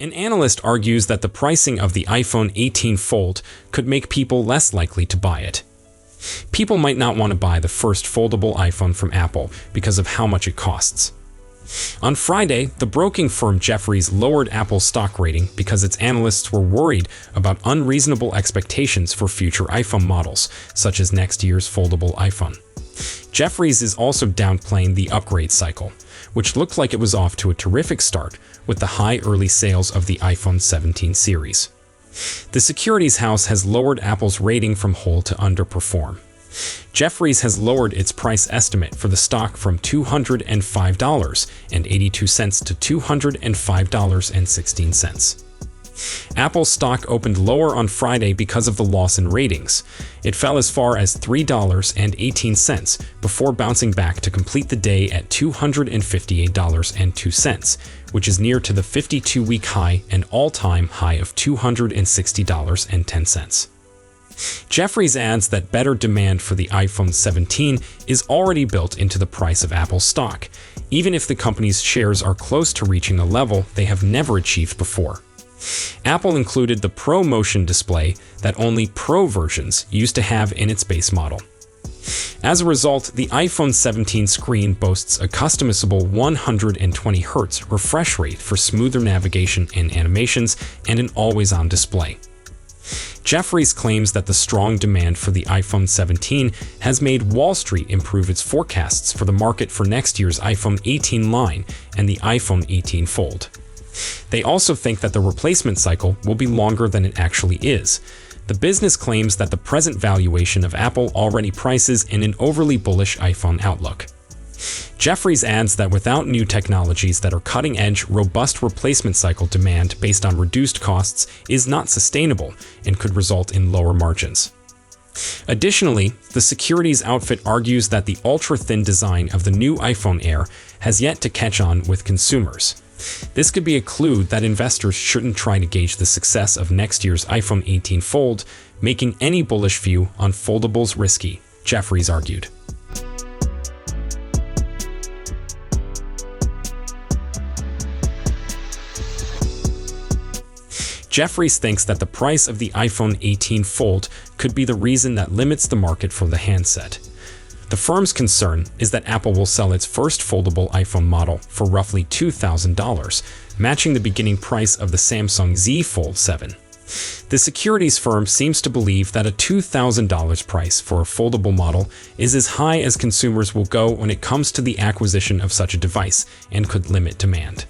An analyst argues that the pricing of the iPhone 18 Fold could make people less likely to buy it. People might not want to buy the first foldable iPhone from Apple because of how much it costs. On Friday, the broking firm Jefferies lowered Apple's stock rating because its analysts were worried about unreasonable expectations for future iPhone models, such as next year's foldable iPhone. Jefferies is also downplaying the upgrade cycle, which looked like it was off to a terrific start with the high early sales of the iPhone 17 series. The securities house has lowered Apple's rating from hold to underperform. Jefferies has lowered its price estimate for the stock from $205.82 to $205.16. Apple's stock opened lower on Friday because of the loss in ratings. It fell as far as $3.18 before bouncing back to complete the day at $258.02, which is near to the 52-week high and all-time high of $260.10. Jefferies adds that better demand for the iPhone 17 is already built into the price of Apple's stock, even if the company's shares are close to reaching a level they have never achieved before. Apple included the Pro Motion display that only Pro versions used to have in its base model. As a result, the iPhone 17 screen boasts a customizable 120 Hz refresh rate for smoother navigation and animations and an always-on display. Jefferies claims that the strong demand for the iPhone 17 has made Wall Street improve its forecasts for the market for next year's iPhone 18 line and the iPhone 18 Fold. They also think that the replacement cycle will be longer than it actually is. The business claims that the present valuation of Apple already prices in an overly bullish iPhone outlook. Jefferies adds that without new technologies that are cutting-edge, robust replacement cycle demand based on reduced costs is not sustainable and could result in lower margins. Additionally, the securities outfit argues that the ultra-thin design of the new iPhone Air has yet to catch on with consumers. This could be a clue that investors shouldn't try to gauge the success of next year's iPhone 18 Fold, making any bullish view on foldables risky, Jefferies argued. Jefferies thinks that the price of the iPhone 18 Fold could be the reason that limits the market for the handset. The firm's concern is that Apple will sell its first foldable iPhone model for roughly $2,000, matching the beginning price of the Samsung Z Fold 7. The securities firm seems to believe that a $2,000 price for a foldable model is as high as consumers will go when it comes to the acquisition of such a device and could limit demand.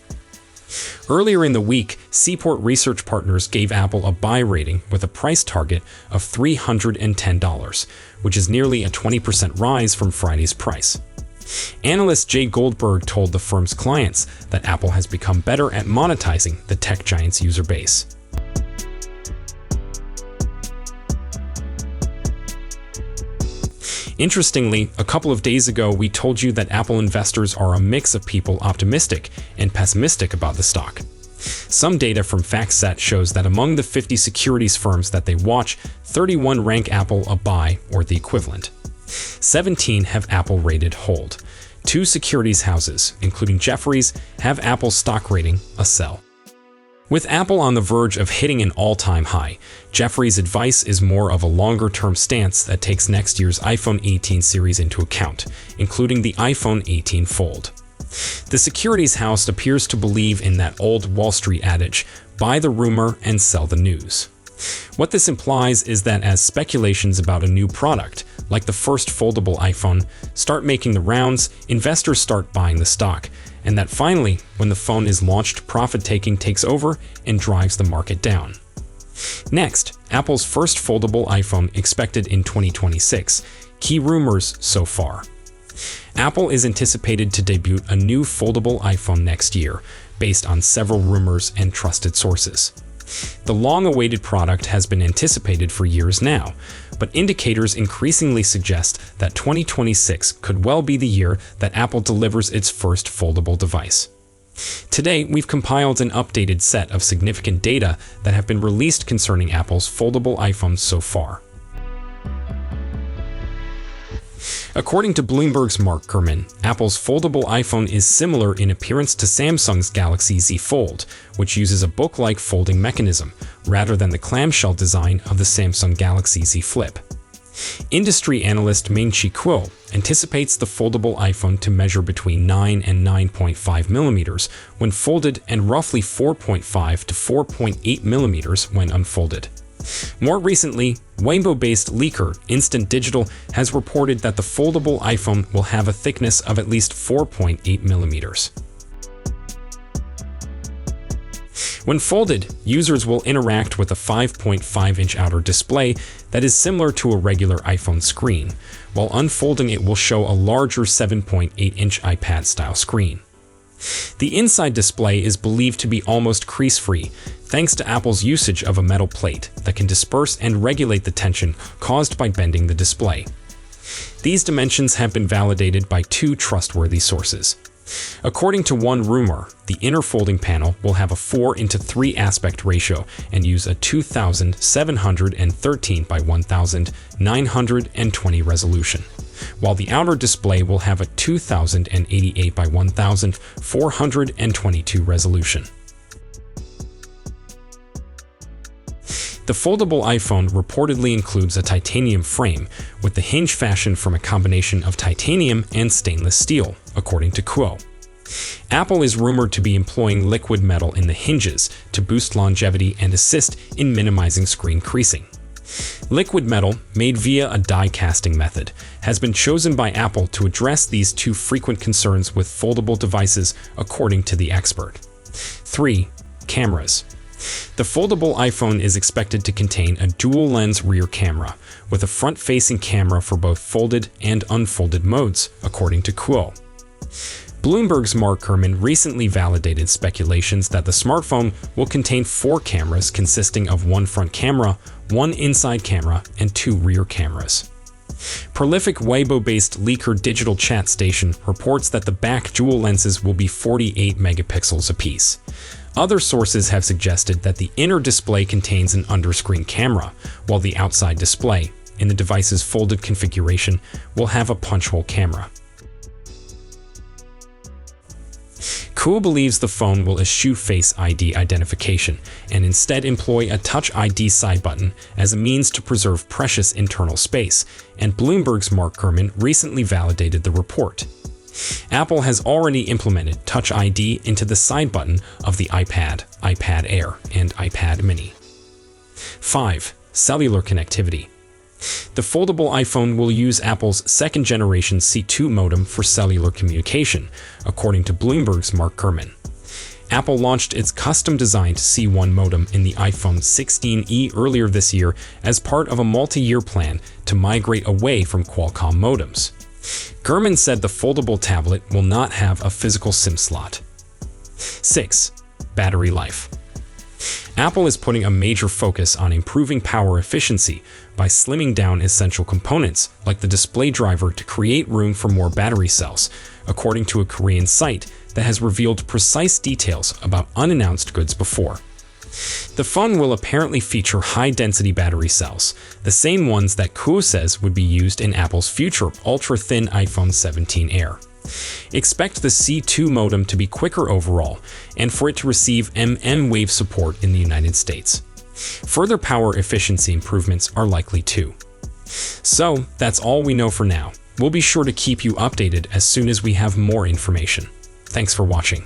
Earlier in the week, Seaport Research Partners gave Apple a buy rating with a price target of $310, which is nearly a 20% rise from Friday's price. Analyst Jay Goldberg told the firm's clients that Apple has become better at monetizing the tech giant's user base. Interestingly, a couple of days ago, we told you that Apple investors are a mix of people optimistic and pessimistic about the stock. Some data from FactSet shows that among the 50 securities firms that they watch, 31 rank Apple a buy or the equivalent. 17 have Apple rated hold. 2 securities houses, including Jefferies, have Apple's stock rating a sell. With Apple on the verge of hitting an all-time high, Jefferies' advice is more of a longer-term stance that takes next year's iPhone 18 series into account, including the iPhone 18 Fold. The securities house appears to believe in that old Wall Street adage, buy the rumor and sell the news. What this implies is that as speculations about a new product, like the first foldable iPhone, start making the rounds, investors start buying the stock, and that finally, when the phone is launched, profit-taking takes over and drives the market down. Next, Apple's first foldable iPhone expected in 2026. Key rumors so far. Apple is anticipated to debut a new foldable iPhone next year, based on several rumors and trusted sources. The long-awaited product has been anticipated for years now, but indicators increasingly suggest that 2026 could well be the year that Apple delivers its first foldable device. Today, we've compiled an updated set of significant data that have been released concerning Apple's foldable iPhones so far. According to Bloomberg's Mark Gurman, Apple's foldable iPhone is similar in appearance to Samsung's Galaxy Z Fold, which uses a book-like folding mechanism, rather than the clamshell design of the Samsung Galaxy Z Flip. Industry analyst Ming-Chi Kuo anticipates the foldable iPhone to measure between 9 and 9.5 millimeters when folded and roughly 4.5 to 4.8 millimeters when unfolded. More recently, Weibo-based leaker Instant Digital has reported that the foldable iPhone will have a thickness of at least 4.8 millimeters. When folded, users will interact with a 5.5-inch outer display that is similar to a regular iPhone screen, while unfolding it will show a larger 7.8-inch iPad-style screen. The inside display is believed to be almost crease-free, thanks to Apple's usage of a metal plate that can disperse and regulate the tension caused by bending the display. These dimensions have been validated by two trustworthy sources. According to one rumor, the inner folding panel will have a 4:3 aspect ratio and use a 2713 by 1920 resolution, while the outer display will have a 2088 by 1422 resolution. The foldable iPhone reportedly includes a titanium frame, with the hinge fashioned from a combination of titanium and stainless steel, according to Kuo. Apple is rumored to be employing liquid metal in the hinges to boost longevity and assist in minimizing screen creasing. Liquid metal, made via a die casting method, has been chosen by Apple to address these two frequent concerns with foldable devices, according to the expert. 3. Cameras. The foldable iPhone is expected to contain a dual-lens rear camera, with a front-facing camera for both folded and unfolded modes, according to Kuo. Bloomberg's Mark Gurman recently validated speculations that the smartphone will contain 4 cameras consisting of one front camera, one inside camera, and 2 rear cameras. Prolific Weibo-based leaker Digital Chat Station reports that the back dual lenses will be 48 megapixels apiece. Other sources have suggested that the inner display contains an under-screen camera, while the outside display, in the device's folded configuration, will have a punch-hole camera. Kuo believes the phone will eschew Face ID identification and instead employ a Touch ID side button as a means to preserve precious internal space, and Bloomberg's Mark Gurman recently validated the report. Apple has already implemented Touch ID into the side button of the iPad, iPad Air, and iPad mini. 5. Cellular connectivity. The foldable iPhone will use Apple's second-generation C2 modem for cellular communication, according to Bloomberg's Mark Gurman. Apple launched its custom-designed C1 modem in the iPhone 16e earlier this year as part of a multi-year plan to migrate away from Qualcomm modems. Gurman said the foldable tablet will not have a physical SIM slot. 6. Battery life. Apple is putting a major focus on improving power efficiency by slimming down essential components like the display driver to create room for more battery cells, according to a Korean site that has revealed precise details about unannounced goods before. The phone will apparently feature high-density battery cells, the same ones that Kuo says would be used in Apple's future ultra-thin iPhone 17 Air. Expect the C2 modem to be quicker overall, and for it to receive mmWave support in the United States. Further power efficiency improvements are likely too. So, that's all we know for now. We'll be sure to keep you updated as soon as we have more information. Thanks for watching.